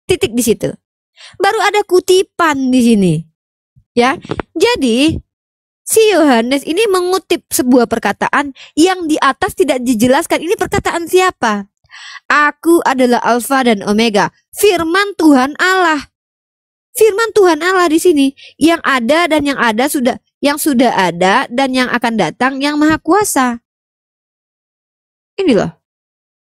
Titik di situ. Baru ada kutipan di sini. Ya. Jadi si Yohanes ini mengutip sebuah perkataan yang di atas tidak dijelaskan. Ini perkataan siapa? Aku adalah Alfa dan Omega. Firman Tuhan Allah. Firman Tuhan Allah di sini, yang ada dan yang ada sudah, yang sudah ada dan yang akan datang, yang Maha Kuasa. Ini loh.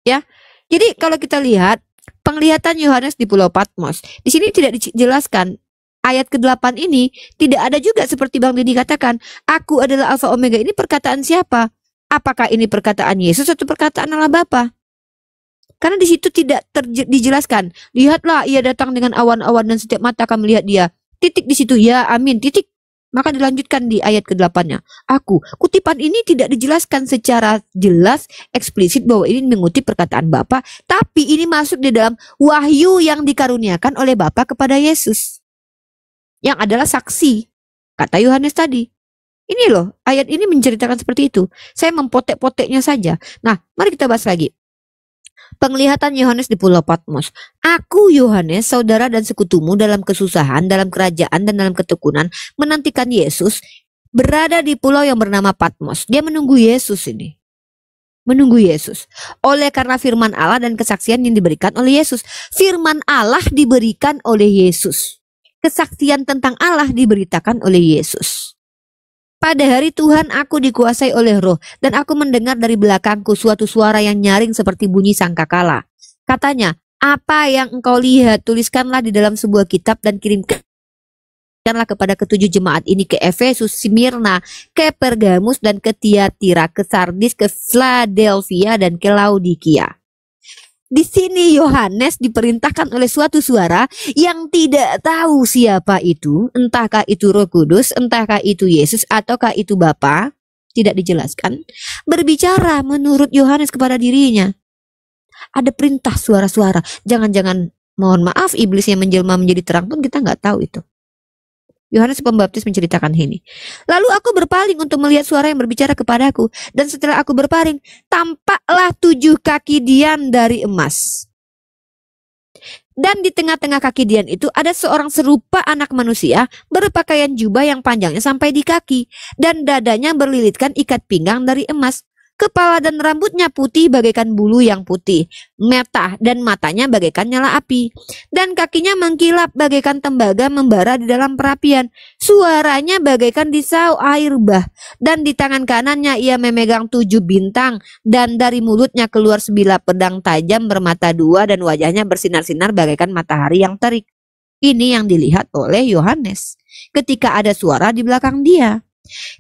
Ya. Jadi kalau kita lihat penglihatan Yohanes di Pulau Patmos, di sini tidak dijelaskan. Ayat ke-8 ini tidak ada juga seperti Bang Didi katakan, aku adalah Alfa Omega. Ini perkataan siapa? Apakah ini perkataan Yesus atau perkataan Allah Bapa? Karena di situ tidak dijelaskan. Lihatlah, ia datang dengan awan-awan dan setiap mata akan melihat dia. Titik di situ, ya amin, titik. Maka dilanjutkan di ayat ke-8-nya. Aku, kutipan ini tidak dijelaskan secara jelas, eksplisit bahwa ini mengutip perkataan Bapa, tapi ini masuk di dalam wahyu yang dikaruniakan oleh Bapa kepada Yesus. Yang adalah saksi, kata Yohanes tadi. Ini loh, ayat ini menceritakan seperti itu. Saya mempotek-poteknya saja. Nah, mari kita bahas lagi. Penglihatan Yohanes di Pulau Patmos. Aku Yohanes, saudara dan sekutumu dalam kesusahan, dalam kerajaan dan dalam ketekunan, menantikan Yesus, berada di pulau yang bernama Patmos. Dia menunggu Yesus ini. Menunggu Yesus. Oleh karena firman Allah dan kesaksian yang diberikan oleh Yesus. Firman Allah diberikan oleh Yesus. Kesaksian tentang Allah diberitakan oleh Yesus. Pada hari Tuhan aku dikuasai oleh roh, dan aku mendengar dari belakangku suatu suara yang nyaring seperti bunyi sangkakala. Katanya, apa yang engkau lihat, tuliskanlah di dalam sebuah kitab dan kirimkanlah kepada ketujuh jemaat ini, ke Efesus, Smyrna, ke Pergamus, dan ke Tiatira, ke Sardis, ke Philadelphia, dan ke Laodikia. Di sini Yohanes diperintahkan oleh suatu suara yang tidak tahu siapa itu, entahkah itu Roh Kudus, entahkah itu Yesus, ataukah itu Bapa, tidak dijelaskan, berbicara menurut Yohanes kepada dirinya. Ada perintah suara-suara, jangan-jangan mohon maaf iblis yang menjelma menjadi terang pun kita nggak tahu itu. Yohanes Pembaptis menceritakan ini. Lalu aku berpaling untuk melihat suara yang berbicara kepadaku. Dan setelah aku berpaling, tampaklah 7 kaki Dian dari emas. Dan di tengah-tengah kaki Dian itu ada seorang serupa anak manusia, berpakaian jubah yang panjangnya sampai di kaki. Dan dadanya berlilitkan ikat pinggang dari emas. Kepala dan rambutnya putih bagaikan bulu yang putih, merah, dan matanya bagaikan nyala api. Dan kakinya mengkilap bagaikan tembaga membara di dalam perapian. Suaranya bagaikan disau air bah. Dan di tangan kanannya ia memegang 7 bintang. Dan dari mulutnya keluar sebilah pedang tajam bermata 2 dan wajahnya bersinar-sinar bagaikan matahari yang terik. Ini yang dilihat oleh Yohanes ketika ada suara di belakang dia.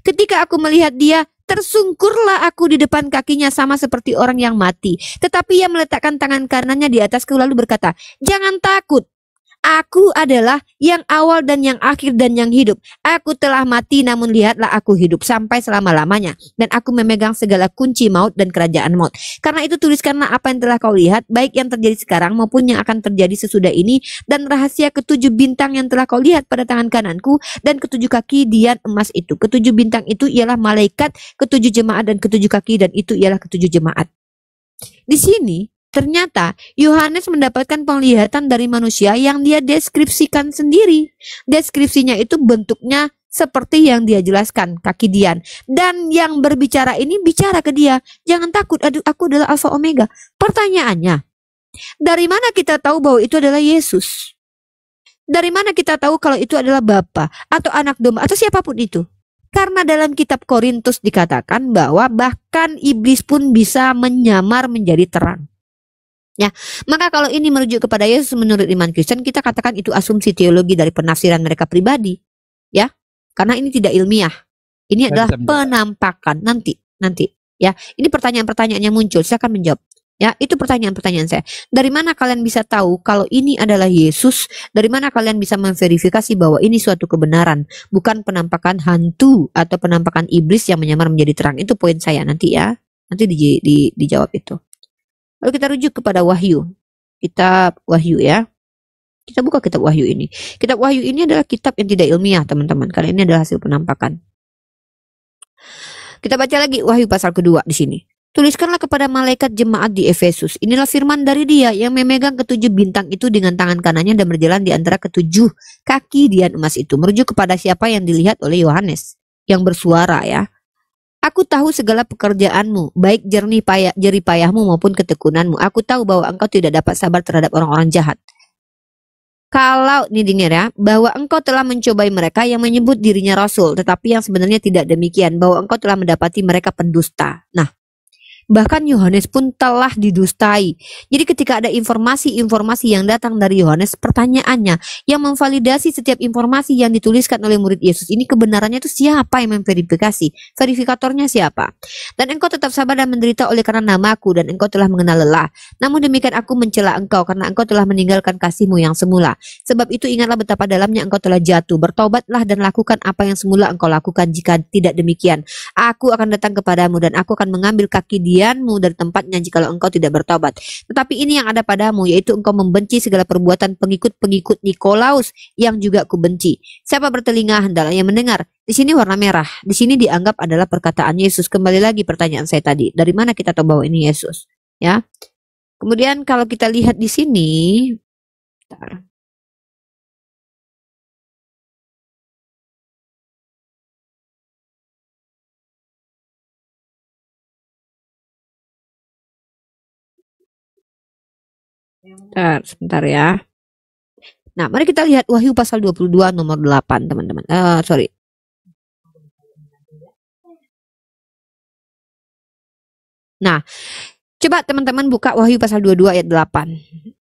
Ketika aku melihat dia, tersungkurlah aku di depan kakinya sama seperti orang yang mati. Tetapi ia meletakkan tangan kanannya di atasku lalu berkata, jangan takut. Aku adalah yang awal dan yang akhir dan yang hidup. Aku telah mati namun lihatlah aku hidup sampai selama-lamanya. Dan aku memegang segala kunci maut dan kerajaan maut. Karena itu tuliskanlah apa yang telah kau lihat, baik yang terjadi sekarang maupun yang akan terjadi sesudah ini. Dan rahasia 7 bintang yang telah kau lihat pada tangan kananku dan 7 kaki Dian emas itu. 7 bintang itu ialah malaikat, 7 jemaat dan 7 kaki dan itu ialah 7 jemaat. Di sini ternyata Yohanes mendapatkan penglihatan dari manusia yang dia deskripsikan sendiri. Deskripsinya itu bentuknya seperti yang dia jelaskan, kaki Dian. Dan yang berbicara ini bicara ke dia, jangan takut, aku adalah Alfa Omega. Pertanyaannya, dari mana kita tahu bahwa itu adalah Yesus? Dari mana kita tahu kalau itu adalah Bapa atau anak domba atau siapapun itu? Karena dalam kitab Korintus dikatakan bahwa bahkan iblis pun bisa menyamar menjadi terang. Ya, maka kalau ini merujuk kepada Yesus menurut iman Kristen, kita katakan itu asumsi teologi dari penafsiran mereka pribadi, ya, karena ini tidak ilmiah. Ini adalah penampakan nanti, ya. Ini pertanyaan-pertanyaan yang muncul, saya akan menjawab. Ya, itu pertanyaan-pertanyaan saya. Dari mana kalian bisa tahu kalau ini adalah Yesus? Dari mana kalian bisa memverifikasi bahwa ini suatu kebenaran, bukan penampakan hantu atau penampakan iblis yang menyamar menjadi terang? Itu poin saya nanti ya. Nanti dijawab itu. Lalu kita rujuk kepada Wahyu. Kitab Wahyu ya. Kita buka kitab Wahyu ini. Kitab Wahyu ini adalah kitab yang tidak ilmiah, teman-teman. Karena ini adalah hasil penampakan. Kita baca lagi Wahyu pasal kedua di sini. Tuliskanlah kepada malaikat jemaat di Efesus. Inilah firman dari Dia yang memegang ketujuh bintang itu dengan tangan kanannya dan berjalan di antara ketujuh kaki dian emas itu. Merujuk kepada siapa yang dilihat oleh Yohanes yang bersuara ya. Aku tahu segala pekerjaanmu, baik jerih payahmu maupun ketekunanmu. Aku tahu bahwa engkau tidak dapat sabar terhadap orang-orang jahat. Kalau, nih dengar ya, bahwa engkau telah mencobai mereka yang menyebut dirinya rasul, tetapi yang sebenarnya tidak demikian, bahwa engkau telah mendapati mereka pendusta. Nah, bahkan Yohanes pun telah didustai. Jadi ketika ada informasi-informasi yang datang dari Yohanes, pertanyaannya yang memvalidasi setiap informasi yang dituliskan oleh murid Yesus ini kebenarannya itu siapa yang memverifikasi? Verifikatornya siapa? Dan engkau tetap sabar dan menderita oleh karena namaku, dan engkau telah mengenal lelah. Namun demikian aku mencela engkau karena engkau telah meninggalkan kasihmu yang semula. Sebab itu ingatlah betapa dalamnya engkau telah jatuh. Bertobatlah dan lakukan apa yang semula engkau lakukan. Jika tidak demikian, aku akan datang kepadamu dan aku akan mengambil kaki dianmu dari tempatnya jikalau engkau tidak bertobat. Tetapi ini yang ada padamu, yaitu engkau membenci segala perbuatan pengikut-pengikut Nikolaus yang juga kubenci. Siapa bertelinga hendaklah yang mendengar. Di sini warna merah. Di sini dianggap adalah perkataan Yesus. Kembali lagi pertanyaan saya tadi, dari mana kita tahu bahwa ini Yesus? Ya. Kemudian kalau kita lihat di sini, bentar. Sebentar ya. Nah, mari kita lihat Wahyu pasal 22 nomor 8, teman-teman. Sorry. Nah, coba teman-teman buka Wahyu pasal 22 ayat 8.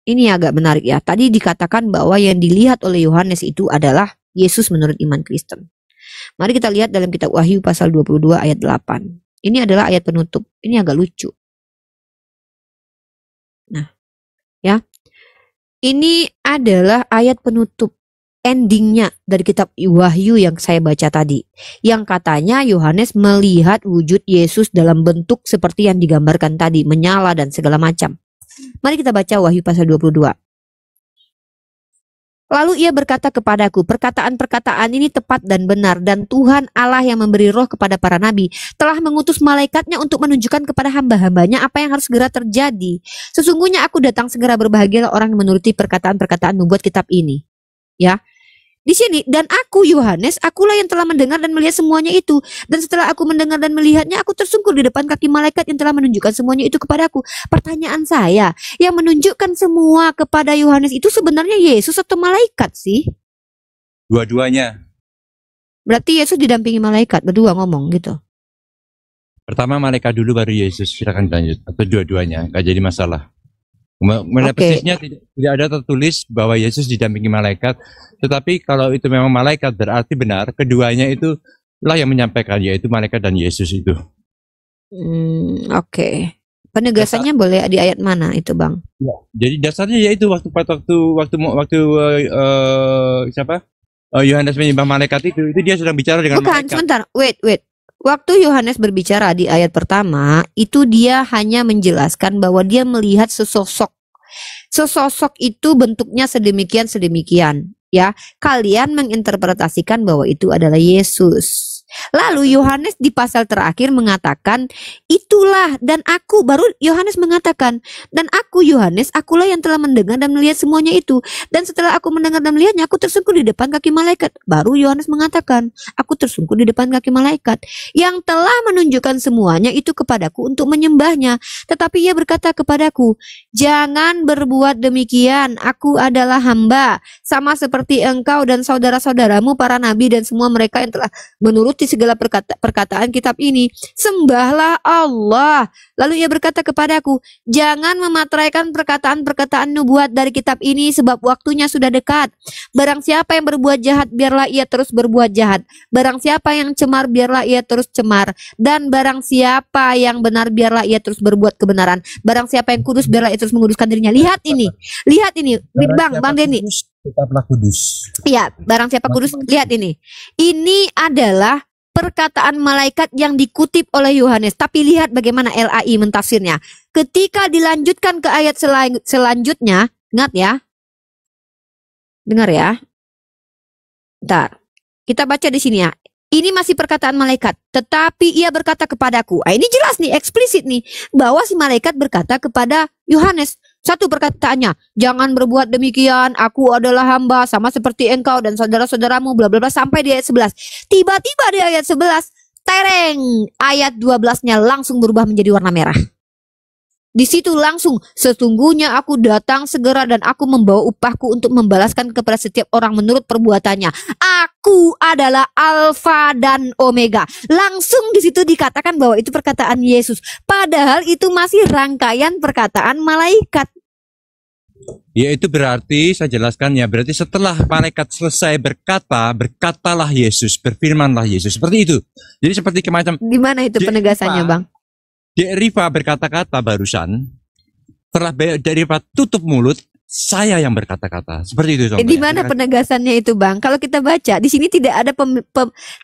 Ini agak menarik ya. Tadi dikatakan bahwa yang dilihat oleh Yohanes itu adalah Yesus menurut iman Kristen. Mari kita lihat dalam kitab Wahyu pasal 22 ayat 8. Ini adalah ayat penutup. Ini agak lucu. Nah, ya. Ini adalah ayat penutup, endingnya dari kitab Wahyu yang saya baca tadi. Yang katanya Yohanes melihat wujud Yesus dalam bentuk seperti yang digambarkan tadi, menyala dan segala macam. Mari kita baca Wahyu pasal 22. Lalu ia berkata kepadaku, perkataan-perkataan ini tepat dan benar, dan Tuhan Allah yang memberi roh kepada para nabi telah mengutus malaikatnya untuk menunjukkan kepada hamba-hambanya apa yang harus segera terjadi. Sesungguhnya aku datang segera, berbahagialah orang yang menuruti perkataan-perkataan membuat kitab ini. Ya. Di sini, dan aku Yohanes, akulah yang telah mendengar dan melihat semuanya itu. Dan setelah aku mendengar dan melihatnya, aku tersungkur di depan kaki malaikat yang telah menunjukkan semuanya itu kepadaku. Pertanyaan saya, yang menunjukkan semua kepada Yohanes itu sebenarnya Yesus atau malaikat sih? Dua-duanya. Berarti Yesus didampingi malaikat, berdua ngomong gitu. Pertama malaikat dulu baru Yesus, silakan lanjut. Atau dua-duanya, nggak jadi masalah. Persisnya tidak ada tertulis bahwa Yesus didampingi malaikat, tetapi kalau itu memang malaikat berarti benar keduanya itu lah yang menyampaikan, yaitu malaikat dan Yesus itu. Oke. Penegasannya boleh di ayat mana itu, Bang? Ya, jadi dasarnya yaitu waktu Yohanes menyembah malaikat itu dia sedang bicara dengan malaikat. Sebentar, wait. Waktu Yohanes berbicara di ayat pertama, itu dia hanya menjelaskan bahwa dia melihat sesosok. Sesosok itu bentuknya sedemikian, ya. Kalian menginterpretasikan bahwa itu adalah Yesus. Lalu Yohanes di pasal terakhir mengatakan, itulah dan aku, baru Yohanes mengatakan, dan aku Yohanes, akulah yang telah mendengar dan melihat semuanya itu. Dan setelah aku mendengar dan melihatnya, aku tersungkur di depan kaki malaikat. Baru Yohanes mengatakan, aku tersungkur di depan kaki malaikat yang telah menunjukkan semuanya itu kepadaku untuk menyembahnya. Tetapi ia berkata kepadaku, jangan berbuat demikian, aku adalah hamba, sama seperti engkau dan saudara-saudaramu para nabi dan semua mereka yang telah menuruti segala perkataan kitab ini. Sembahlah Allah. Lalu ia berkata kepadaku, jangan memateraikan perkataan-perkataan nubuat dari kitab ini, sebab waktunya sudah dekat. Barang siapa yang berbuat jahat, biarlah ia terus berbuat jahat. Barang siapa yang cemar, biarlah ia terus cemar. Dan barang siapa yang benar, biarlah ia terus berbuat kebenaran. Barang siapa yang kudus, biarlah ia terus menguduskan dirinya. Lihat ini, Bang Denny. Tetaplah kudus. Iya, barang siapa kudus, lihat ini. Ini adalah perkataan malaikat yang dikutip oleh Yohanes. Tapi lihat bagaimana LAI mentafsirnya. Ketika dilanjutkan ke ayat selanjutnya, ingat ya. Dengar ya. Bentar. Kita baca di sini ya. Ini masih perkataan malaikat. Tetapi ia berkata kepadaku. Ini jelas nih, eksplisit nih. Bahwa si malaikat berkata kepada Yohanes. Satu perkataannya, jangan berbuat demikian, aku adalah hamba sama seperti engkau dan saudara-saudaramu, bla bla bla, sampai di ayat 11. Tiba-tiba di ayat 11, tereng, ayat 12-nya langsung berubah menjadi warna merah. Di situ langsung, sesungguhnya aku datang segera dan aku membawa upahku untuk membalaskan kepada setiap orang menurut perbuatannya. Aku adalah Alfa dan Omega. Langsung di situ dikatakan bahwa itu perkataan Yesus. Padahal itu masih rangkaian perkataan malaikat. Ya, itu berarti, saya jelaskan ya, berarti setelah malaikat selesai berkata, berkatalah Yesus, berfirmanlah Yesus. Seperti itu. Jadi seperti macam. Gimana itu penegasannya, Bang? Riva berkata-kata barusan, setelah Riva tutup mulut, saya yang berkata-kata. Seperti itu. Di mana penegasannya itu, Bang? Kalau kita baca di sini tidak ada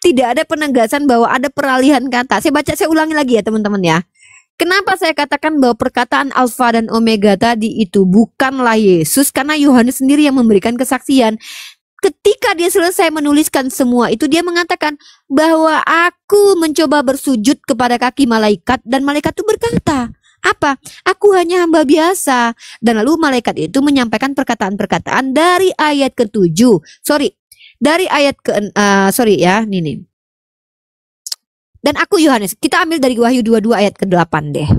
tidak ada penegasan bahwa ada peralihan kata. Saya ulangi lagi ya, teman-teman ya. Kenapa saya katakan bahwa perkataan Alfa dan Omega tadi itu bukanlah Yesus? Karena Yohanes sendiri yang memberikan kesaksian. Ketika dia selesai menuliskan semua itu, dia mengatakan bahwa aku mencoba bersujud kepada kaki malaikat dan malaikat itu berkata, apa? Aku hanya hamba biasa. Dan lalu malaikat itu menyampaikan perkataan-perkataan dari ayat ke-7. Dari ayat nih. Dan aku Yohanes, kita ambil dari Wahyu 22 ayat ke-8 deh.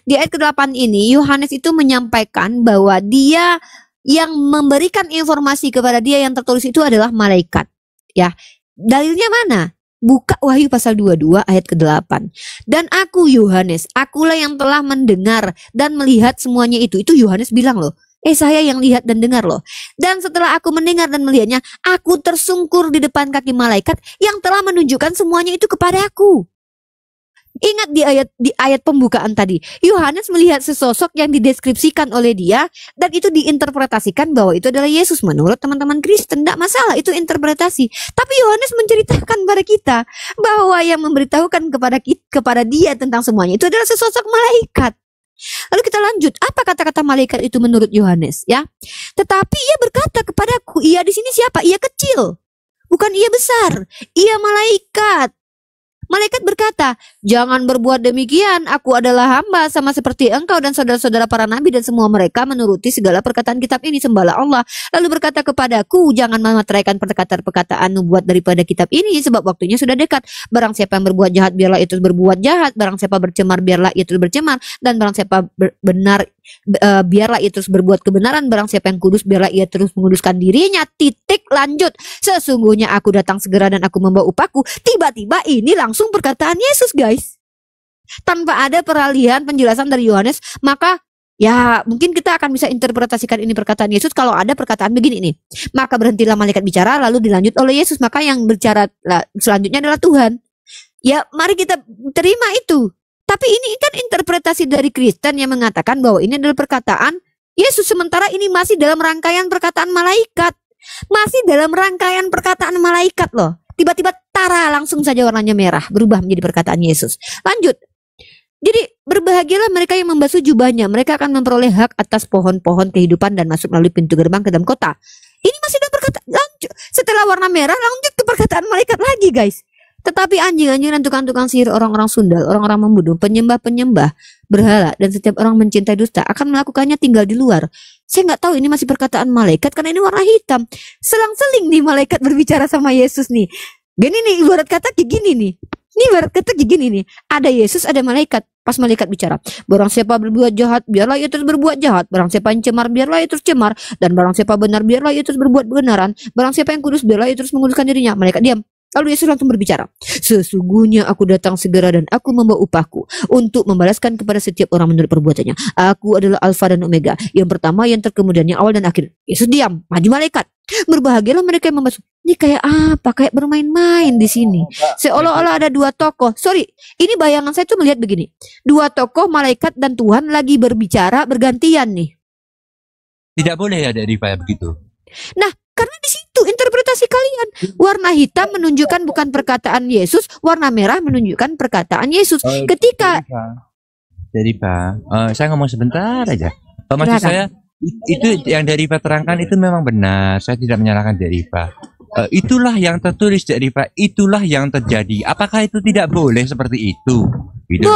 Di ayat ke-8 ini Yohanes itu menyampaikan bahwa dia yang memberikan informasi kepada dia yang tertulis itu adalah malaikat. Ya, dalilnya mana? Buka Wahyu pasal 22 ayat ke-8. Dan aku Yohanes, akulah yang telah mendengar dan melihat semuanya itu. Itu Yohanes bilang loh. Saya yang lihat dan dengar loh. Dan setelah aku mendengar dan melihatnya, aku tersungkur di depan kaki malaikat yang telah menunjukkan semuanya itu kepada aku. Ingat di ayat pembukaan tadi, Yohanes melihat sesosok yang dideskripsikan oleh dia dan itu diinterpretasikan bahwa itu adalah Yesus. Menurut teman-teman Kristen, tidak masalah, itu interpretasi. Tapi Yohanes menceritakan kepada kita bahwa yang memberitahukan kepada dia tentang semuanya itu adalah sesosok malaikat. Lalu kita lanjut, apa kata-kata malaikat itu menurut Yohanes ya? Tetapi ia berkata kepadaku, ia di sini siapa? Ia kecil, bukan ia besar, ia malaikat. Malaikat berkata, jangan berbuat demikian, aku adalah hamba sama seperti engkau dan saudara-saudara para nabi dan semua mereka menuruti segala perkataan kitab ini, sembahlah Allah. Lalu berkata kepadaku, jangan memeteraikan perkataan-perkataan nubuat daripada kitab ini, sebab waktunya sudah dekat. Barang siapa yang berbuat jahat, biarlah ia terus berbuat jahat. Barang siapa bercemar, biarlah ia terus bercemar. Dan barang siapa benar, biarlah ia terus berbuat kebenaran. Barang siapa yang kudus, biarlah ia terus menguduskan dirinya. Titik, lanjut. Sesungguhnya aku datang segera dan aku membawa upahku. Tiba-tiba ini langsung perkataan Yesus, guys. Tanpa ada peralihan penjelasan dari Yohanes, maka ya mungkin kita akan bisa interpretasikan ini perkataan Yesus kalau ada perkataan begini nih. Maka berhentilah malaikat bicara, lalu dilanjut oleh Yesus. Maka yang bicara selanjutnya adalah Tuhan. Ya, mari kita terima itu. Tapi ini kan interpretasi dari Kristen yang mengatakan bahwa ini adalah perkataan Yesus, sementara ini masih dalam rangkaian perkataan malaikat. Masih dalam rangkaian perkataan malaikat loh. Tiba-tiba tara, langsung saja warnanya merah, berubah menjadi perkataan Yesus. Lanjut. Jadi berbahagialah mereka yang membasuh jubahnya, mereka akan memperoleh hak atas pohon-pohon kehidupan dan masuk melalui pintu gerbang ke dalam kota. Ini masih dalam perkataan. Lanjut. Setelah warna merah, lanjut ke perkataan malaikat lagi, guys. Tetapi anjing-anjing dan tukang-tukang sihir, orang-orang sundal, orang-orang membunuh, penyembah-penyembah berhala, dan setiap orang mencintai dusta akan melakukannya tinggal di luar. Saya nggak tahu ini masih perkataan malaikat karena ini warna hitam. Selang-seling nih malaikat berbicara sama Yesus nih. Gini nih, ibarat kata kayak gini nih. Ini ibarat kata kayak gini nih. Ada Yesus, ada malaikat. Pas malaikat bicara, barang siapa berbuat jahat, biarlah ia terus berbuat jahat. Barang siapa yang cemar, biarlah ia terus cemar. Dan barang siapa benar, biarlah ia terus berbuat kebenaran. Barang siapa yang kudus, biarlah ia terus menguduskan dirinya. Malaikat diam. Lalu Yesus langsung berbicara, sesungguhnya aku datang segera dan aku membawa upahku untuk membalaskan kepada setiap orang menurut perbuatannya. Aku adalah Alfa dan Omega, yang pertama, yang terkemudian, yang awal dan akhir. Yesus diam, maju malaikat. Berbahagialah mereka yang membasuh. Ini kayak apa? Kayak bermain-main di sini. Seolah-olah ada dua tokoh. Sorry, ini bayangan saya tuh melihat begini. Dua tokoh, malaikat dan Tuhan lagi berbicara bergantian nih. Tidak boleh ada riwayat begitu. Nah, karena di situ interpretasi kalian. Warna hitam menunjukkan bukan perkataan Yesus, warna merah menunjukkan perkataan Yesus. Ketika dari Pak, saya ngomong sebentar aja. Maksud saya itu yang dari Pak terangkan itu memang benar. Saya tidak menyalahkan dari Pak. itulah yang tertulis dari Pak, itulah yang terjadi. Apakah itu tidak boleh seperti itu? Gitu.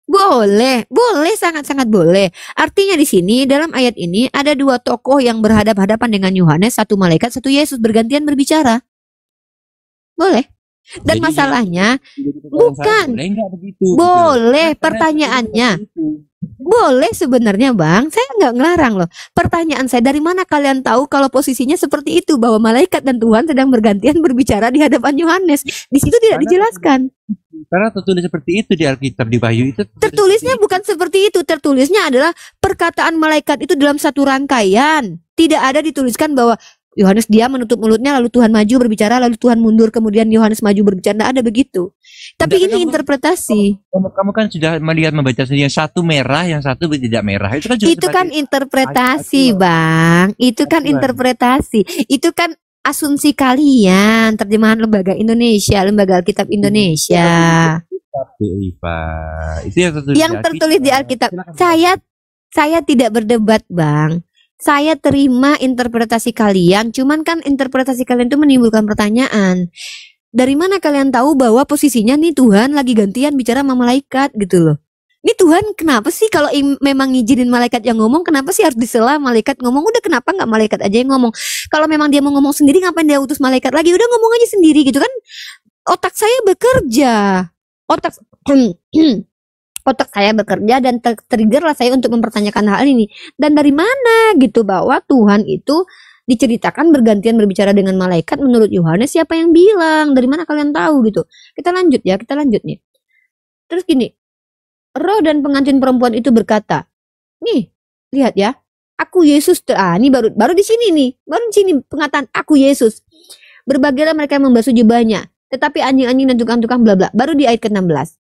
Boleh, sangat-sangat boleh. Artinya di sini dalam ayat ini ada dua tokoh yang berhadap-hadapan dengan Yohanes, satu malaikat, satu Yesus bergantian berbicara. Boleh. Dan Jadi, masalahnya bukan boleh begitu, boleh gitu. Pertanyaannya boleh sebenarnya Bang, saya nggak ngelarang loh. Pertanyaan saya, dari mana kalian tahu kalau posisinya seperti itu, bahwa malaikat dan Tuhan sedang bergantian berbicara di hadapan Yohanes? Di situ tidak dijelaskan. Karena tertulis seperti itu di Alkitab, di Wahyu itu. Tertulisnya bukan seperti itu. Tertulisnya adalah perkataan malaikat itu dalam satu rangkaian. Tidak ada dituliskan bahwa Yohanes dia menutup mulutnya, lalu Tuhan maju berbicara, lalu Tuhan mundur, kemudian Yohanes maju berbicara. Tidak ada begitu. Tapi ini interpretasi. Kamu kan sudah melihat, membaca sendiri, yang satu merah, yang satu tidak merah. Itu kan, itu kan interpretasi, Bang. Itu kan interpretasi. Itu kan asumsi kalian, terjemahan Lembaga Indonesia, Lembaga Alkitab Indonesia. Itu yang tertulis di Alkitab. Saya tidak berdebat, Bang. Saya terima interpretasi kalian, cuman kan interpretasi kalian itu menimbulkan pertanyaan. Dari mana kalian tahu bahwa posisinya nih Tuhan lagi gantian bicara sama malaikat gitu loh. Ini Tuhan kenapa sih kalau memang ngizinin malaikat yang ngomong, kenapa sih harus disela malaikat ngomong? Udah, kenapa nggak malaikat aja yang ngomong? Kalau memang dia mau ngomong sendiri, ngapain dia utus malaikat lagi? Udah ngomong aja sendiri gitu kan. Otak saya bekerja. Otak saya bekerja dan triggerlah saya untuk mempertanyakan hal ini. Dan dari mana gitu bahwa Tuhan itu diceritakan bergantian berbicara dengan malaikat menurut Yohanes? Siapa yang bilang? Dari mana kalian tahu gitu? Kita lanjut nih. Terus gini, roh dan pengantin perempuan itu berkata, nih lihat ya, aku Yesus. Ini baru di sini nih, baru di sini pengataan aku Yesus. Berbagilah mereka yang membasuh jubahnya, tetapi anjing-anjing dan tukang-tukang bla bla. Baru di ayat ke-16.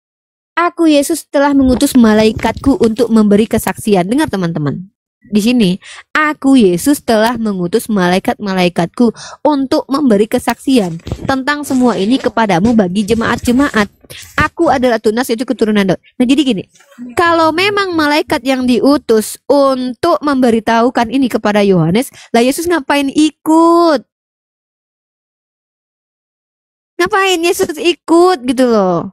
Aku Yesus telah mengutus malaikatku untuk memberi kesaksian. Dengar teman-teman. Di sini, aku Yesus telah mengutus malaikat-malaikatku untuk memberi kesaksian tentang semua ini kepadamu bagi jemaat-jemaat. Aku adalah Tunas, itu keturunan Daud. Nah, jadi gini, kalau memang malaikat yang diutus untuk memberitahukan ini kepada Yohanes, lah Yesus ngapain ikut? Ngapain Yesus ikut gitu loh?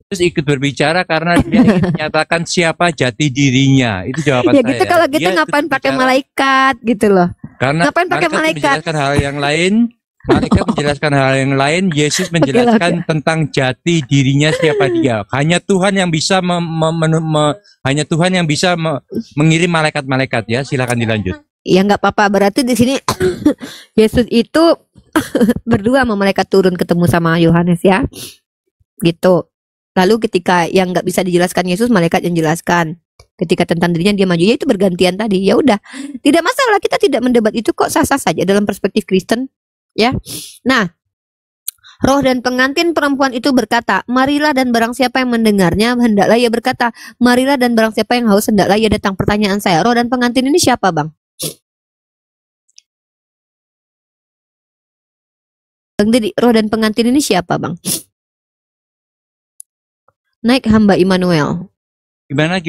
Terus ikut berbicara karena dia ingin menyatakan siapa jati dirinya. Itu jawaban ya gitu, kalau gitu ngapain pakai malaikat gitu loh. Karena ngapain pakai malaikat? Menjelaskan hal yang lain, malaikat menjelaskan hal yang lain, Yesus menjelaskan tentang jati dirinya, siapa dia. Hanya Tuhan yang bisa mengirim malaikat-malaikat ya. Silakan dilanjut. Ya nggak apa-apa, berarti di sini Yesus itu berdua sama malaikat turun ketemu sama Yohanes ya. Gitu. Lalu ketika yang nggak bisa dijelaskan Yesus, malaikat yang jelaskan. Ketika tentang dirinya dia maju, ya itu bergantian tadi. Ya udah, tidak masalah, kita tidak mendebat itu kok, sah-sah saja dalam perspektif Kristen, ya. Nah, roh dan pengantin perempuan itu berkata, marilah dan barang siapa yang mendengarnya hendaklah ia berkata, marilah dan barang siapa yang haus hendaklah ia datang. Pertanyaan saya, roh dan pengantin ini siapa, Bang? Bang Dedi, roh dan pengantin ini siapa, Bang? Naik hamba Immanuel. Gimana?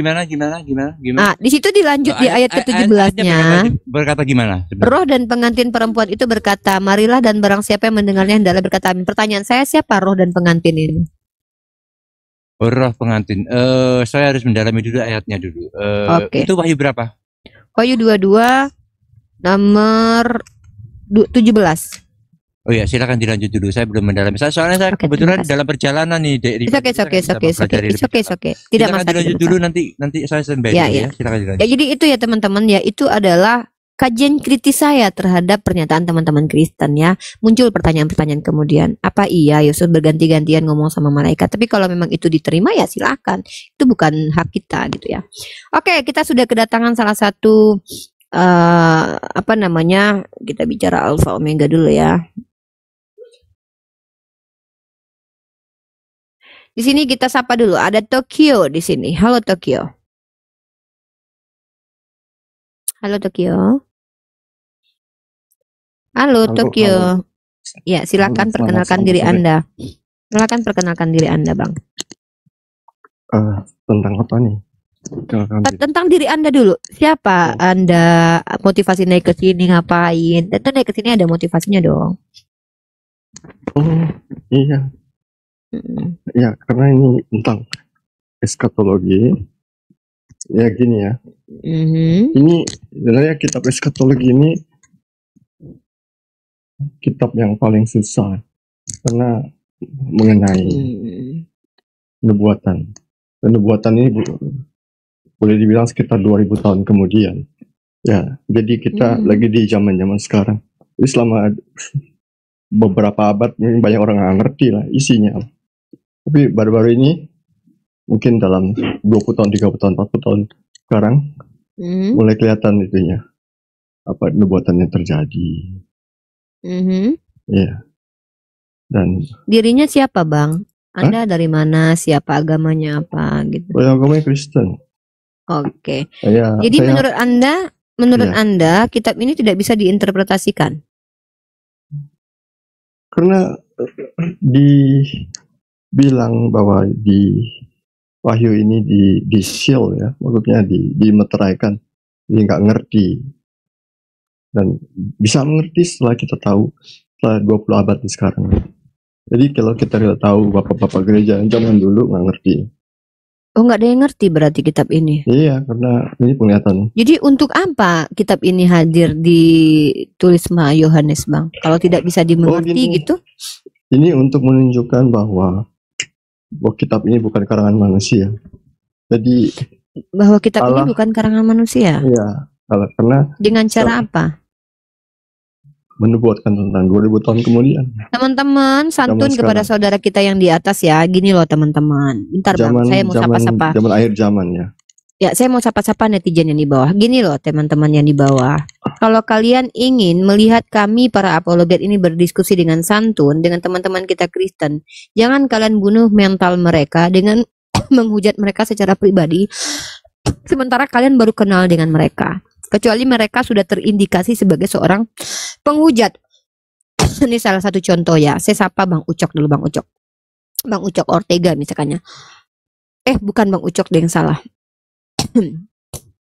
Di situ dilanjut di ayat ke-17-nya. Berkata gimana? Roh dan pengantin perempuan itu berkata, marilah dan barang siapa yang mendengarnya hendaklah berkata amin. Pertanyaan saya, siapa roh dan pengantin ini? Roh pengantin. Saya harus mendalami dulu ayatnya dulu. Okay. Itu Wahyu berapa? Wahyu 22 nomor 17. Oh ya, silakan dilanjut dulu. Saya belum mendalami. Soalnya saya kebetulan dalam perjalanan nih. Oke. Tidak masalah. Dilanjut dulu, nanti saya standby. Ya. Silakan dilanjut. Ya, jadi itu ya teman-teman ya, itu adalah kajian kritis saya terhadap pernyataan teman-teman Kristen ya. Muncul pertanyaan-pertanyaan kemudian, apa iya Yesus berganti-gantian ngomong sama malaikat? Tapi kalau memang itu diterima ya silakan. Itu bukan hak kita gitu ya. Oke, kita sudah kedatangan salah satu kita bicara Alfa Omega dulu ya. Di sini kita sapa dulu. Ada Tokyo di sini. Halo Tokyo. Halo Tokyo. Halo Tokyo. Ya, silakan perkenalkan diri Anda. Silakan perkenalkan diri Anda, Bang. Tentang apa nih? Tentang diri Anda dulu. Siapa Anda? Motivasi naik ke sini ngapain? Tentu naik ke sini ada motivasinya dong. Oh iya, ya karena ini tentang eskatologi. Ya gini ya. Ini sebenarnya kitab eskatologi ini kitab yang paling susah karena mengenai nubuatan. Dan nubuatan ini boleh dibilang sekitar 2000 tahun kemudian. Ya, jadi kita lagi di zaman-zaman sekarang. Jadi selama beberapa abad ini banyak orang nggak ngerti lah isinya. Tapi baru-baru ini mungkin dalam 20 tahun, 30 tahun, 40 tahun sekarang mulai kelihatan itunya. Apa nubuatan yang terjadi. Ya. Dan dirinya siapa, Bang? Anda dari mana? Siapa agamanya apa gitu? Agamanya Kristen. Oke. Jadi menurut Anda kitab ini tidak bisa diinterpretasikan? Karena dibilang bahwa di Wahyu ini di seal ya, maksudnya dimeteraikan, jadi nggak ngerti. Dan bisa mengerti setelah kita tahu setelah 20 abad sekarang. Jadi kalau kita tidak tahu bapak-bapak gereja yang zaman dulu nggak ngerti. Oh, nggak ada yang ngerti berarti kitab ini? Iya, karena ini penglihatan. Jadi untuk apa kitab ini hadir ditulis sama Yohanes, Bang? Kalau tidak bisa dimengerti gitu? Ini untuk menunjukkan bahwa kitab ini bukan karangan manusia. Jadi bahwa kitab ini bukan karangan manusia. Iya, karena dengan cara apa? Menubuatkan tentang 2000 tahun kemudian. Teman-teman, santun kepada saudara kita yang di atas ya. Gini loh teman-teman. Bentar Bang, saya mau sapa-sapa. Zaman akhir zaman ya. Ya, saya mau sapa-sapa netizen yang di bawah. Gini loh teman-teman yang di bawah. Kalau kalian ingin melihat kami para apologet ini berdiskusi dengan santun dengan teman-teman kita Kristen, jangan kalian bunuh mental mereka dengan menghujat mereka secara pribadi. Sementara kalian baru kenal dengan mereka. Kecuali mereka sudah terindikasi sebagai seorang penghujat. Ini salah satu contoh ya. Saya sapa Bang Ucok dulu, Bang Ucok. Bang Ucok Ortega misalkannya. Bukan Bang Ucok deh yang salah.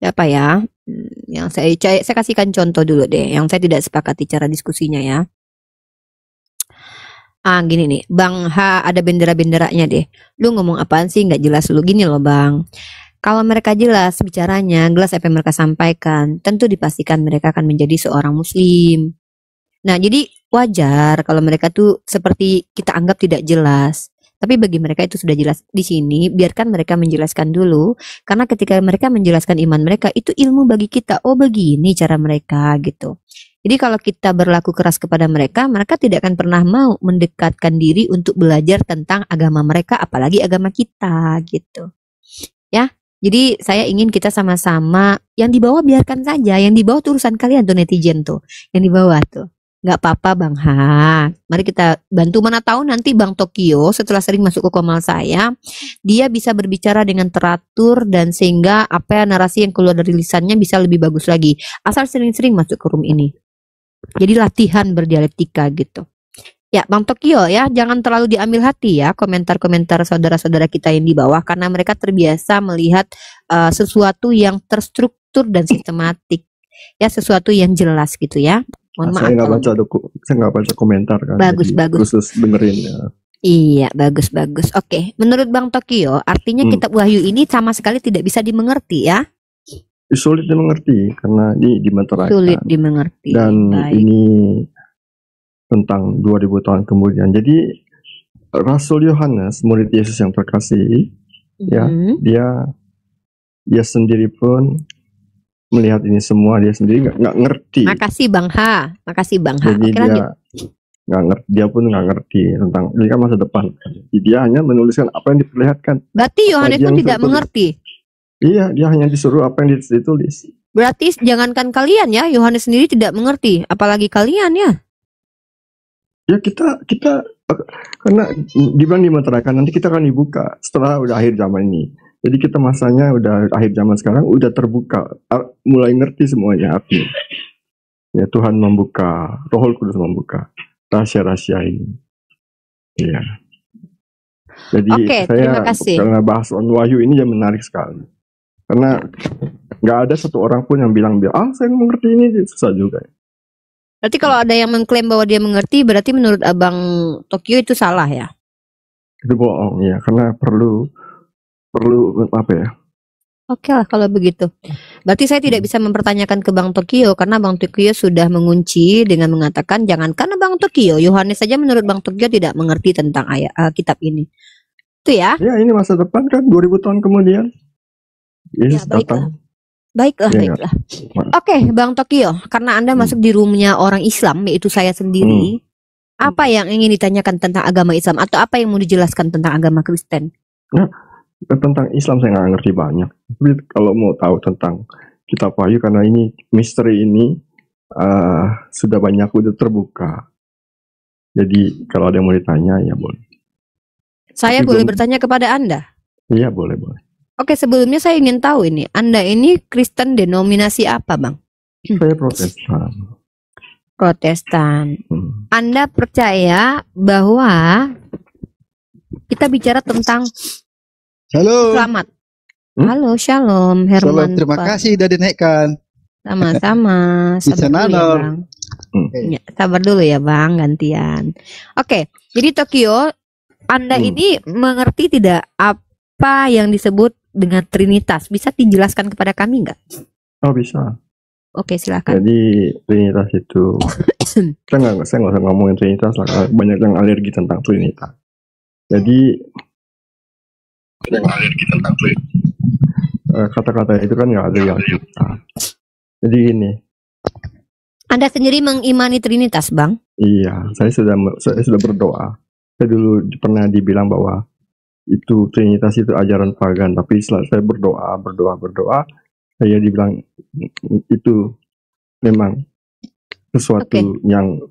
Siapa ya? Yang saya kasihkan contoh dulu deh. Yang saya tidak sepakati cara diskusinya ya. Gini nih. Bang H ada bendera-benderanya deh. Lu ngomong apaan sih? Nggak jelas lu. Gini loh Bang. Kalau mereka jelas bicaranya, jelas apa yang mereka sampaikan, tentu dipastikan mereka akan menjadi seorang muslim. Nah, jadi wajar kalau mereka tuh seperti kita anggap tidak jelas. Tapi bagi mereka itu sudah jelas. Di sini, biarkan mereka menjelaskan dulu. Karena ketika mereka menjelaskan iman mereka, itu ilmu bagi kita. Oh, begini cara mereka gitu. Jadi kalau kita berlaku keras kepada mereka, mereka tidak akan pernah mau mendekatkan diri untuk belajar tentang agama mereka, apalagi agama kita gitu. Ya. Jadi saya ingin kita sama-sama yang di bawah biarkan saja, yang di bawah tuh urusan kalian tuh netizen tuh, yang di bawah tuh nggak apa-apa Bang Ha. Mari kita bantu, mana tahu nanti Bang Tokyo setelah sering masuk ke komal saya, dia bisa berbicara dengan teratur dan sehingga apa ya narasi yang keluar dari lisannya bisa lebih bagus lagi. Asal sering-sering masuk ke room ini. Jadi latihan berdialektika gitu. Ya Bang Tokyo ya, jangan terlalu diambil hati ya komentar-komentar saudara-saudara kita yang di bawah, karena mereka terbiasa melihat sesuatu yang terstruktur dan sistematik ya, sesuatu yang jelas gitu ya. Mohon maaf. Saya nggak baca komentar kan. Bagus. Khusus dengerin ya. Iya bagus. Oke, menurut Bang Tokyo artinya kitab Wahyu ini sama sekali tidak bisa dimengerti ya? Sulit dimengerti karena ini dimeteraikan. Sulit dimengerti. Dan ini tentang 2000 tahun kemudian. Jadi Rasul Yohanes, murid Yesus yang terkasih, ya, dia sendiri pun melihat ini semua, dia sendiri nggak ngerti. Makasih Bang Ha. Jadi dia nggak ngerti, dia pun nggak ngerti tentang ini kan masa depan. Jadi dia hanya menuliskan apa yang diperlihatkan. Berarti Yohanes pun tidak mengerti. Iya, dia hanya disuruh apa yang ditulis. Berarti jangankan kalian ya, Yohanes sendiri tidak mengerti, apalagi kalian ya. Ya kita karena dibilang dimeteraikan, nanti kita akan dibuka setelah udah akhir zaman ini. Jadi kita masanya udah akhir zaman sekarang, udah terbuka, mulai ngerti semuanya artinya. Ya Tuhan membuka, Roh Kudus membuka rahasia-rahasia ini. Iya. Jadi saya terima kasih. karena bahas Wahyu ini ya menarik sekali. Karena nggak ada satu orang pun yang bilang saya mengerti ini, susah juga. Berarti kalau ada yang mengklaim bahwa dia mengerti, berarti menurut Abang Tokyo itu salah ya? Itu bohong ya, karena perlu apa ya? Oke lah kalau begitu. Berarti saya tidak bisa mempertanyakan ke Bang Tokyo karena Bang Tokyo sudah mengunci dengan mengatakan jangankan Bang Tokyo, Yohanes saja menurut Bang Tokyo tidak mengerti tentang kitab ini. Itu ya? Ya, ini masa depan kan 2000 tahun kemudian. Yesus datang. Baiklah. Oke, Bang Tokyo, karena Anda masuk di roomnya orang Islam, yaitu saya sendiri, apa yang ingin ditanyakan tentang agama Islam atau apa yang mau dijelaskan tentang agama Kristen? Nah, tentang Islam saya nggak ngerti banyak. Tapi kalau mau tahu tentang kitab Wahyu, karena ini misteri ini sudah banyak udah terbuka. Jadi kalau ada yang mau ditanya ya boleh. Saya boleh bertanya kepada Anda? Iya boleh. Oke, sebelumnya saya ingin tahu ini, Anda ini Kristen denominasi apa, Bang? Saya Protestan. Protestan. Anda percaya bahwa kita bicara tentang Halo. selamat. Halo, shalom, Herman. Shalom, terima kasih sudah dinaikkan. Sama-sama. Sabar dulu ya, Bang. Ya, sabar dulu ya, Bang, gantian. Oke, jadi Tokyo, Anda ini mengerti tidak apa yang disebut dengan Trinitas? Bisa dijelaskan kepada kami nggak? Oh bisa. Oke, silakan. Jadi Trinitas itu, saya nggak usah ngomongin Trinitas lah, banyak yang alergi tentang Trinitas. Jadi kata-kata itu kan nggak ada yang kita. Jadi ini. Anda sendiri mengimani Trinitas, Bang? Iya, saya sudah berdoa. Saya dulu pernah dibilang bahwa itu Trinitas itu ajaran pagan, tapi setelah saya berdoa, saya dibilang itu memang sesuatu yang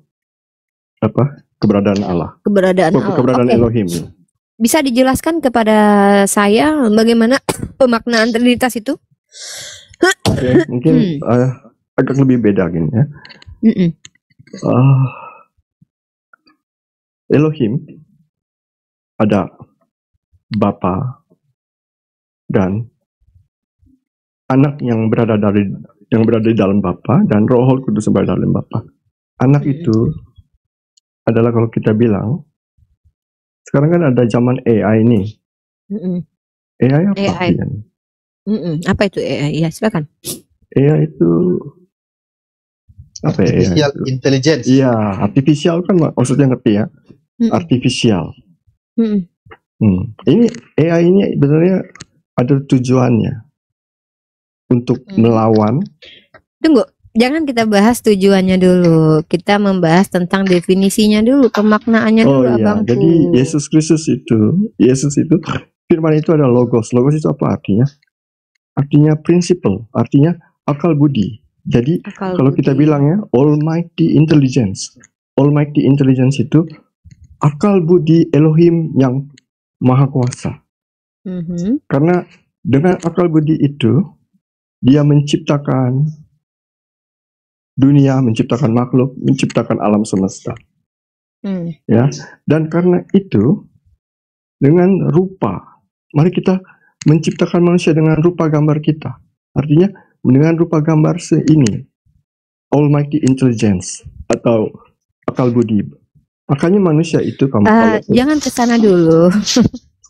keberadaan Allah. Keberadaan Elohim. Bisa dijelaskan kepada saya bagaimana pemaknaan Trinitas itu? Mungkin agak lebih beda gini ya. Elohim ada Bapa dan Anak yang berada di dalam Bapa dan Roh Kudus yang berada dalam Bapa. Anak itu adalah kalau kita bilang sekarang kan ada zaman AI ini. AI apa? AI. Apa itu AI? Ya, silakan. AI itu apa ya? Artificial intelligence. Iya, artificial kan maksudnya ngerti ya? Artificial. Ini AI ini sebenarnya ada tujuannya untuk melawan. Tunggu, jangan kita bahas tujuannya dulu. Kita membahas tentang definisinya dulu, pemaknaannya dulu, Abang. Jadi Yesus itu firman itu ada logos. Logos itu apa artinya? Artinya prinsipal, artinya akal budi. Jadi kalau kita bilangnya Almighty Intelligence. Almighty Intelligence itu akal budi Elohim yang Maha Kuasa. Karena dengan akal budi itu dia menciptakan dunia, menciptakan makhluk, menciptakan alam semesta. Ya, dan karena itu dengan rupa, mari kita menciptakan manusia dengan rupa gambar kita. Artinya dengan rupa gambar ini, Almighty Intelligence atau akal budi. Makanya manusia itu jangan kesana dulu.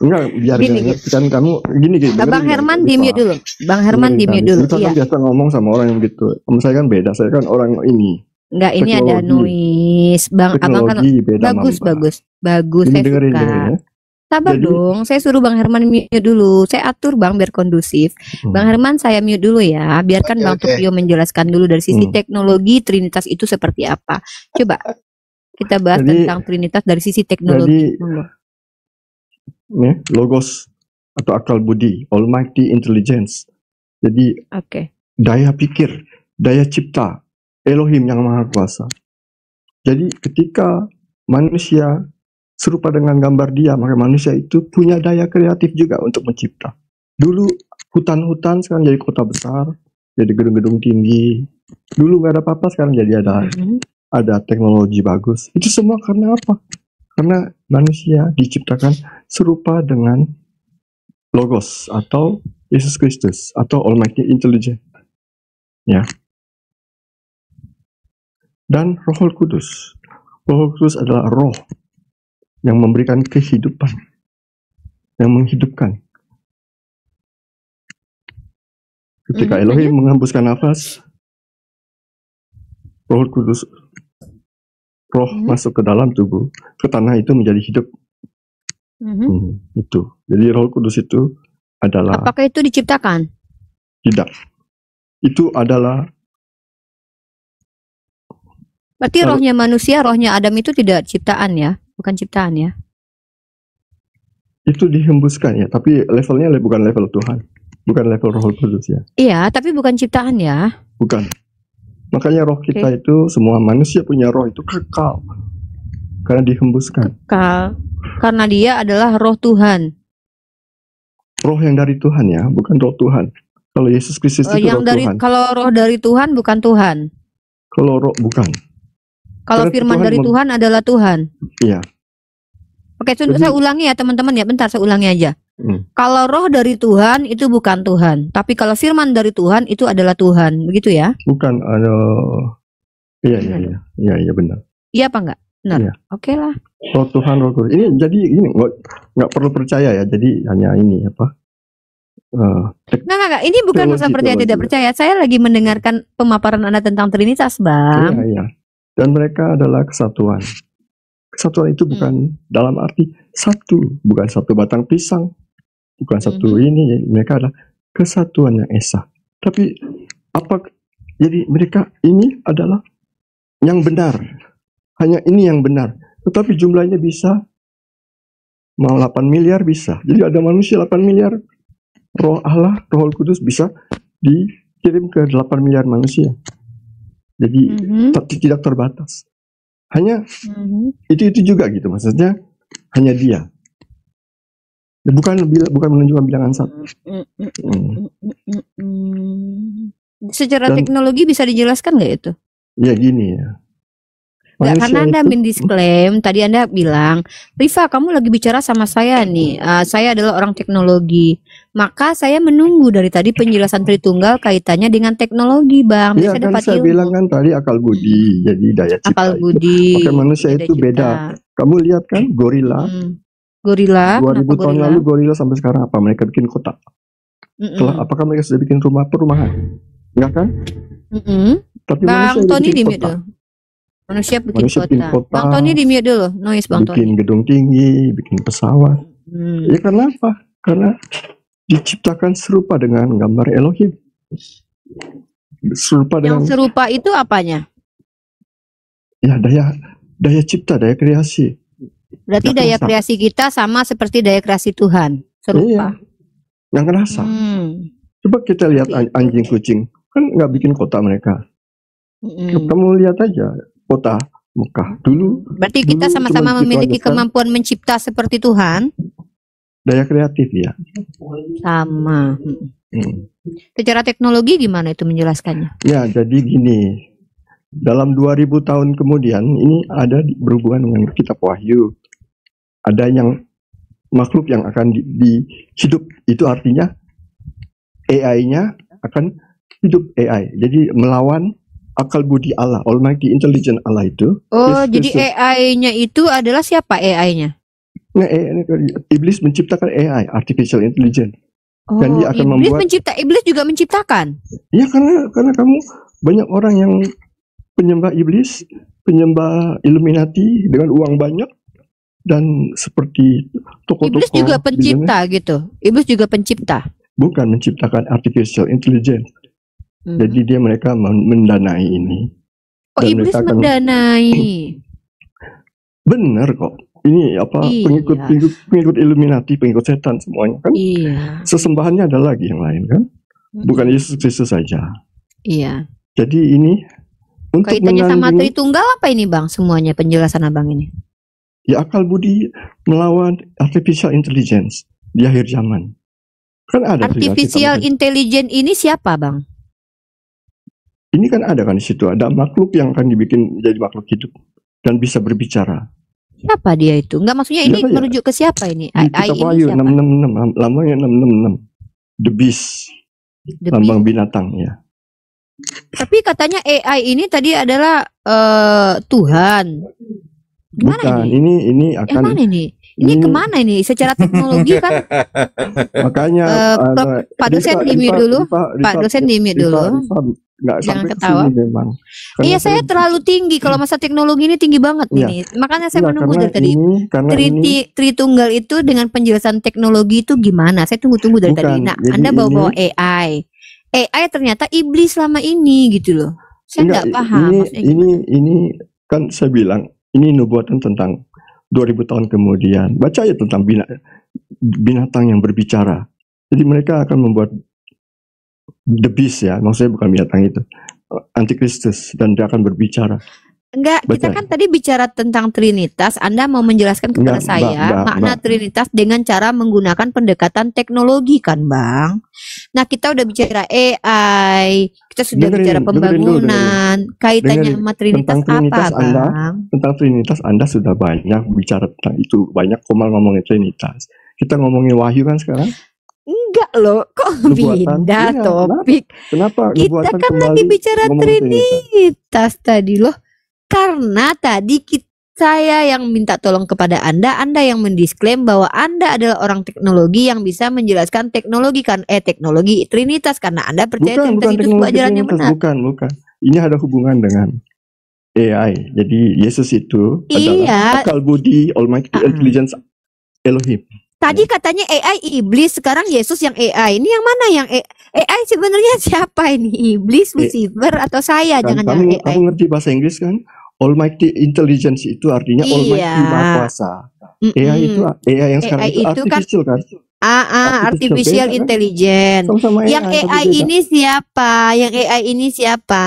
Enggak, biar kan kamu gini. Bang Herman di mute dulu. Bang Herman di mute dulu. Kita kan biasa ngomong sama orang yang begitu. Saya kan beda. Saya kan orang ini. Enggak, ini ada noise. Bang, Abang kan bagus. Saya dengerin, suka. Ya. Sabar dong. Saya suruh Bang Herman mute dulu. Saya atur Bang biar kondusif. Bang Herman saya mute dulu ya. Biarkan Bang Tokyo menjelaskan dulu dari sisi teknologi Trinitas itu seperti apa. Coba kita bahas tentang Trinitas dari sisi teknologi dulu. Logos atau akal budi, Almighty Intelligence. Jadi daya pikir, daya cipta, Elohim yang Maha Kuasa. Jadi ketika manusia serupa dengan gambar dia, maka manusia itu punya daya kreatif juga untuk mencipta. Dulu hutan-hutan, sekarang jadi kota besar, jadi gedung-gedung tinggi. Dulu nggak ada apa-apa, sekarang jadi ada teknologi bagus. Itu semua karena apa? Karena manusia diciptakan serupa dengan logos atau Yesus Kristus atau Almighty Intelligence. Ya. Dan Roh Kudus. Roh Kudus adalah roh yang memberikan kehidupan, yang menghidupkan. Ketika Elohim menghembuskan nafas, Roh Kudus, roh masuk ke dalam tubuh, ke tanah itu menjadi hidup. Itu. Jadi Roh Kudus itu adalah. Apakah itu diciptakan? Tidak. Itu adalah. Berarti rohnya manusia, rohnya Adam itu tidak ciptaan ya, bukan ciptaan ya? Itu dihembuskan ya, tapi levelnya bukan level Tuhan, bukan level Roh Kudus ya. Iya, tapi bukan ciptaan ya? Bukan. Makanya roh kita itu, semua manusia punya roh itu kekal, karena dihembuskan. Kekal, karena dia adalah roh Tuhan. Roh yang dari Tuhan ya, bukan roh Tuhan. Kalau Yesus Kristus itu yang roh dari, Tuhan. Kalau roh dari Tuhan bukan Tuhan. Kalau roh bukan. Kalau Karena firman Tuhan dari Tuhan adalah Tuhan. Iya. Oke, saya ulangi ya teman-teman ya, bentar saya ulangi aja. Kalau roh dari Tuhan itu bukan Tuhan, tapi kalau firman dari Tuhan itu adalah Tuhan, begitu ya? Bukan, iya benar. Iya apa enggak? Benar. Iya. Oke lah. Roh Tuhan, Roh Kudus. Ini jadi ini nggak perlu percaya ya. Jadi hanya ini apa? Enggak. Ini bukan masalah percaya tidak percaya. Saya lagi mendengarkan pemaparan Anda tentang Trinitas, Bang. Iya. Dan mereka adalah kesatuan. Kesatuan itu bukan dalam arti satu, bukan satu batang pisang, bukan satu ini. Mereka adalah kesatuan yang esa. Tapi apa? Jadi mereka ini adalah yang benar. Hanya ini yang benar. Tetapi jumlahnya bisa mau 8 miliar bisa. Jadi ada manusia 8 miliar. Roh Allah, Roh Kudus bisa dikirim ke 8 miliar manusia. Jadi tidak terbatas. Hanya itu juga gitu, maksudnya hanya dia. Bukan menunjukkan bilangan satu. Secara teknologi bisa dijelaskan nggak itu? Ya gini ya. Nggak, karena Anda mendisklaim, tadi Anda bilang, Riva kamu lagi bicara sama saya nih, saya adalah orang teknologi, maka saya menunggu dari tadi penjelasan Tritunggal kaitannya dengan teknologi, Bang. Iya kan saya bilang kan tadi akal budi, jadi daya cipta. Akal budi. Oke, manusia itu beda. Kamu lihat kan gorila. Gorila. 2000 tahun lalu gorila sampai sekarang apa? Mereka bikin kota. Apakah mereka sudah bikin perumahan? Enggak kan? Tapi Bang Tony di mute. Manusia bikin kota. Bang Tony di mute dulu. Noise Bang Tony. Bikin gedung tinggi, bikin pesawat. Ya karena apa? Karena diciptakan serupa dengan gambar Elohim. Yang serupa itu apanya? Ya daya cipta, daya kreasi. Berarti daya kreasi kita sama seperti daya kreasi Tuhan. Serupa. Iya. Yang kerasa. Coba kita lihat anjing kucing. Kan nggak bikin kota mereka. Kamu lihat aja kota Mekah dulu. Berarti kita sama-sama memiliki kemampuan mencipta seperti Tuhan. Daya kreatif ya. Sama. Secara teknologi gimana itu menjelaskannya? Ya, jadi gini. Dalam 2000 tahun kemudian ini ada berhubungan dengan kitab Wahyu. Ada yang makhluk yang akan hidup, itu artinya AI-nya akan hidup AI. Jadi melawan akal budi Allah, Almighty Intelligence Allah itu. Oh, jadi AI-nya itu adalah siapa AI-nya? Nah, iblis menciptakan AI, Artificial Intelligence. Oh, dan dia akan iblis juga menciptakan. Ya, karena kamu banyak orang yang penyembah iblis, penyembah Illuminati dengan uang banyak, dan seperti tokoh-tokoh. Iblis juga pencipta gitu. Iblis juga pencipta. Bukan menciptakan Artificial Intelligence. Jadi mereka mendanai ini. Oh, iblis mendanai. Benar kok. Ini apa? Iya. Pengikut Illuminati, pengikut setan semuanya kan. Iya. Sesembahannya ada lagi yang lain kan. Bukan Yesus Kristus saja. Iya. Jadi ini untuk kaitannya sama Tritunggal apa ini Bang? Semuanya penjelasan Abang ini. Ya akal budi melawan Artificial Intelligence di akhir zaman. Kan ada Artificial Intelligence ini siapa Bang? Ini kan ada kan di situ, ada makhluk yang akan dibikin menjadi makhluk hidup dan bisa berbicara. Siapa dia itu? Enggak, maksudnya ini merujuk ke siapa ini? Kitab Wahyu 666, lambangnya 666. the beast, The lambang binatang ya. Tapi katanya AI ini tadi adalah Tuhan. Gimana Bukan, ini? ini Yang akan mana ini? Ini kemana ini? Secara teknologi kan makanya Pak dosen di-mute dulu. Pak dosen di-mute dulu. Nggak Jangan sampai ke ketawa. sini memang. Karena Iya, saya terlalu tinggi. Kalau masa teknologi ini tinggi banget Iya. ini. Makanya saya Iya, menunggu karena dari tadi. karena ini Tritunggal itu dengan penjelasan teknologi itu gimana? Saya tunggu-tunggu dari tadi. Bukan, Nah, jadi Anda bawa-bawa AI. AI ternyata iblis selama ini gitu loh. Saya nggak paham. Maksudnya gimana? ini kan saya bilang ini nubuatan tentang 2000 tahun kemudian. Baca ya tentang binatang yang berbicara. Jadi mereka akan membuat the beast ya, maksudnya bukan binatang itu, antikristus, dan dia akan berbicara. Enggak, kita Baca. kan tadi bicara tentang Trinitas. Anda mau menjelaskan kepada Enggak, saya Mbak. makna Trinitas dengan cara menggunakan pendekatan teknologi kan, Bang? Nah, kita udah bicara AI, kita sudah Dengerin- bicara dengerin dulu, pembangunan. Kaitannya Dengerin. sama Trinitas Tentang Trinitas apa, Anda. Bang? Tentang Trinitas Anda sudah banyak bicara tentang itu, banyak Komal ngomongin Trinitas. Kita ngomongin Wahyu kan sekarang. Enggak loh, kok Nubuatan. pindah Iya, topik? Kenapa Kita nubuatan kan kembali lagi bicara ngomongin Trinitas? Trinitas tadi loh. Karena tadi saya yang minta tolong kepada Anda yang mendisklaim bahwa Anda adalah orang teknologi yang bisa menjelaskan teknologi kan, teknologi Trinitas karena Anda percaya Bukan Trinitas itu sebuah teknologi ajaran yang Trinitas, benar. bukan. Ini ada hubungan dengan AI. Jadi Yesus itu Iya. adalah akal budi, Almighty Intelligence Elohim. Tadi katanya AI iblis, sekarang Yesus yang AI. Ini yang mana yang AI sebenarnya siapa ini? Iblis, Lucifer atau saya? Kan Jangan-jangan AI. kamu ngerti bahasa Inggris kan? Almighty Intelligence itu artinya Iya. Almighty Maha Kuasa. AI itu AI yang sekarang AI itu itu kan artificial kan? Artificial beda kan? intelligence. Sama-sama Yang tapi AI beda. ini siapa? Yang AI ini siapa?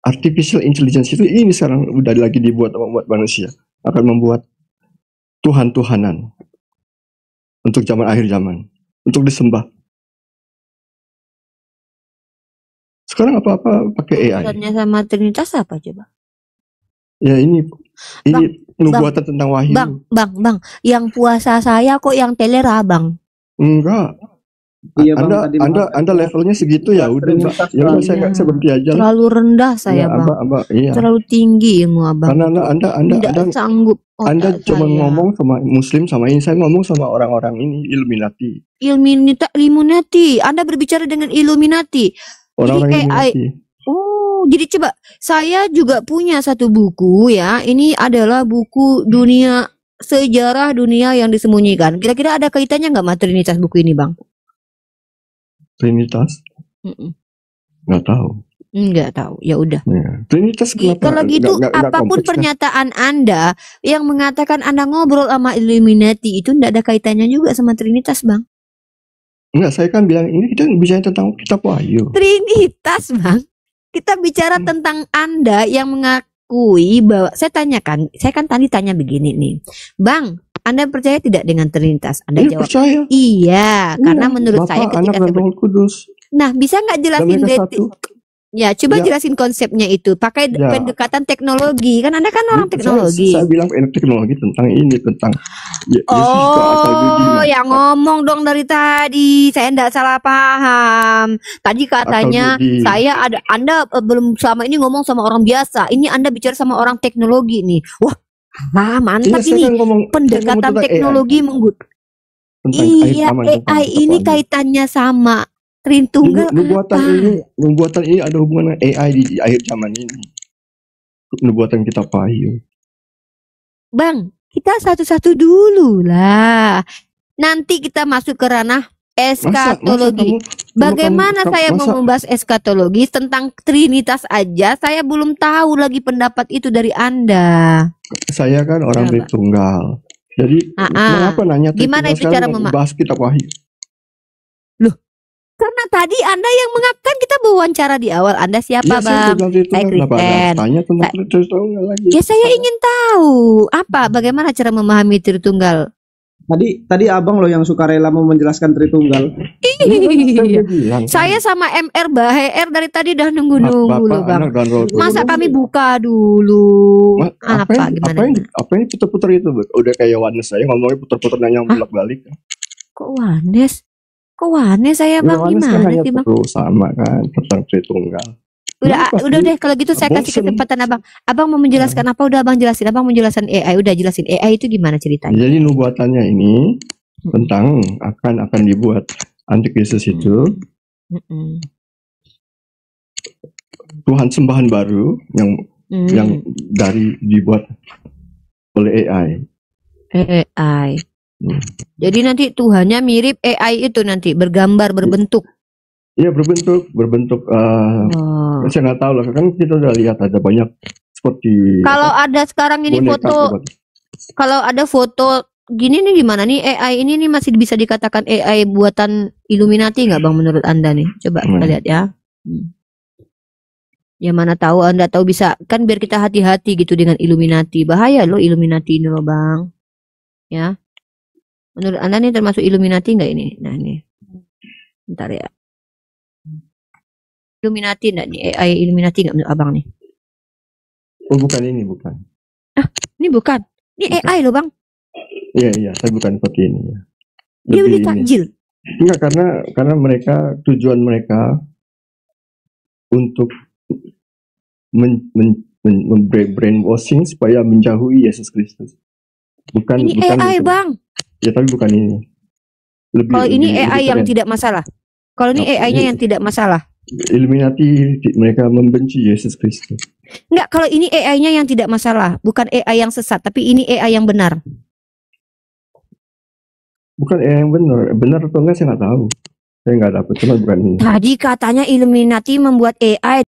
Artificial Intelligence itu ini sekarang udah lagi dibuat buat manusia, akan membuat Tuhan-Tuhanan untuk zaman akhir zaman, untuk disembah. Sekarang apa-apa pakai AI. Urusannya sama Trinitas apa coba? Ya ini Bang, nubuatan tentang Wahyu. Bang, yang puasa saya kok yang teler abang? Enggak. Iya, Bang, tadi Anda levelnya segitu ya udah Mbak. Ya udah saya berhenti aja lah. Terlalu rendah saya Ya, bang. Abang, iya. Terlalu tinggi ilmu abang. Karena Anda Tidak sanggup. Anda otak cuma saya. ngomong sama Muslim sama ini, saya ngomong sama orang-orang ini Illuminati. Illuminati. Anda berbicara dengan Illuminati. Orang-orang Jadi AI. Illuminati. Oh, jadi coba saya juga punya satu buku ya. Ini adalah buku dunia sejarah dunia yang disembunyikan. Kira-kira ada kaitannya nggak sama Trinitas buku ini, Bang? Trinitas? Nggak tahu. Nggak tahu. Ya udah. Ya. Trinitas kenapa? Kalau gitu Nggak apapun kompleks, kan? pernyataan Anda yang mengatakan Anda ngobrol sama Illuminati itu nggak ada kaitannya juga sama Trinitas, Bang. Enggak, saya kan bilang ini kita bicara tentang kitab Wahyu. Trinitas, Bang. Kita bicara tentang Anda yang mengakui bahwa saya kan tadi tanya begini nih. Bang, Anda percaya tidak dengan Trinitas? Anda Iya, jawab, percaya. iya, karena menurut Bapak, saya Anak ketika dan Roh Kudus. Nah, bisa nggak Dan jelasin mereka satu. Ya, coba Ya. jelasin konsepnya itu. Pakai Ya. pendekatan teknologi. Kan Anda kan orang teknologi. Saya bilang teknologi tentang ini, tentang Yesus juga akal budi. Oh, yang ngomong dong dari tadi. Saya enggak salah paham. Tadi katanya Akal budi. Anda belum selama ini ngomong sama orang biasa. Ini Anda bicara sama orang teknologi nih. Wah, mantap Iya, saya ini. kan ngomong Pendekatan tentang teknologi Tentang Iya, zaman, tentang AI ini kitab Wahyu. kaitannya sama Tritunggal. Nubuatan ini ada hubungan dengan AI di akhir zaman ini. Nubuatan kitab Wahyu. Bang, kita satu-satu dulu lah. Nanti kita masuk ke ranah eskatologi. Bagaimana saya mau membahas eskatologi tentang Trinitas aja? Saya belum tahu lagi pendapat itu dari Anda. Saya kan orang Coba. Tritunggal. Jadi kenapa nanya Gimana itu Tritunggal cara sekarang membahas kitab Wahyu? Karena tadi Anda yang mengatakan kita wawancara di awal. Anda siapa, Iya, saya Bang? bilang Tritunggal. Saya Kenapa Anda Kristen. tanya tentang Tritunggal lagi? Ya saya ingin tahu apa bagaimana cara memahami Tritunggal. Tadi abang loh yang suka rela mau menjelaskan Tritunggal. Iya. Saya sama MR Baher dari tadi dah nunggu-nunggu loh, Bang. Anak dan Roh Kudus. Masa kami buka dulu? Apa gimana? Apa ini putar-putar itu? Udah kayak Yohanes saya ngomongnya putar-putar nanya bolak-balik. Kok Wanes? Kok aneh saya bang, Yohanes kan gimana hanya sih bang? terus sama kan tentang Tritunggal. Udah deh kalau gitu saya kasih bosen. kesempatan abang. Abang mau menjelaskan apa? Udah abang jelasin. Abang mau jelasin AI. Udah jelasin AI itu gimana ceritanya? Jadi nubuatannya ini tentang akan dibuat antikristus itu Tuhan sembahan baru yang dibuat oleh AI. AI. Jadi nanti Tuhannya mirip AI itu nanti bergambar berbentuk. Iya berbentuk. Saya nggak tahu lah kan kita udah lihat ada banyak seperti. Kalau ada sekarang ini foto, kalau ada foto gini nih gimana nih AI ini nih masih bisa dikatakan AI buatan Illuminati nggak bang menurut anda nih? Coba kita lihat ya. Ya mana tahu anda tahu bisa kan biar kita hati-hati gitu dengan Illuminati. Bahaya loh Illuminati ini loh bang. Ya. Menurut anda nih termasuk Illuminati nggak ini? Nah ini. Bentar ya. Illuminati enggak nih? AI Illuminati enggak menurut abang nih? Oh bukan ini, bukan. Ini bukan. Ini bukan. AI loh bang. Iya, saya bukan seperti ini. Ya. Dia beli takjil. Enggak, karena mereka tujuan mereka untuk brainwashing supaya menjauhi Yesus Kristus. Bukan AI itu. bang. Ya tapi bukan ini. Kalau ini AI yang tidak masalah. Kalau ini AI-nya yang tidak masalah. Illuminati mereka membenci Yesus Kristus. Enggak, kalau ini AI-nya yang tidak masalah, bukan AI yang sesat, tapi ini AI yang benar. Bukan AI yang benar atau enggak saya nggak tahu. Saya nggak dapat, cuma bukan ini. Tadi katanya Illuminati membuat AI